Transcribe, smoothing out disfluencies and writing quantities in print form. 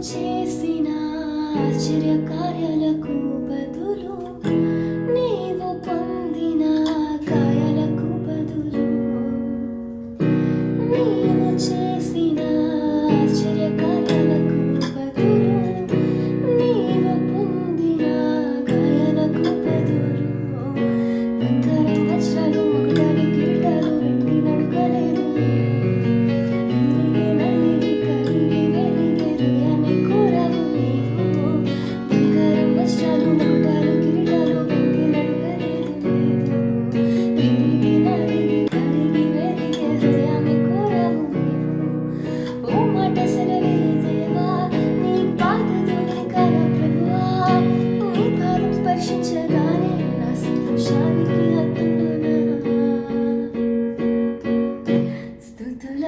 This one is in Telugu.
చేసిన ఆశ్చర్య కార్యాలకు బదులు నీవు పొందిన గాయాలకు బదులు నీవు చేసిన ఆశ్చర్య కార్యాలకు బదులు నీవు పొందిన గాయాలకు బదులు బంగారం వజ్రాలు మొగడాలు కిరీటాలు వెండి నడుగలేదు స్పర్శించగానే నా సంతోషానికి హద్దులునా స్తుతుల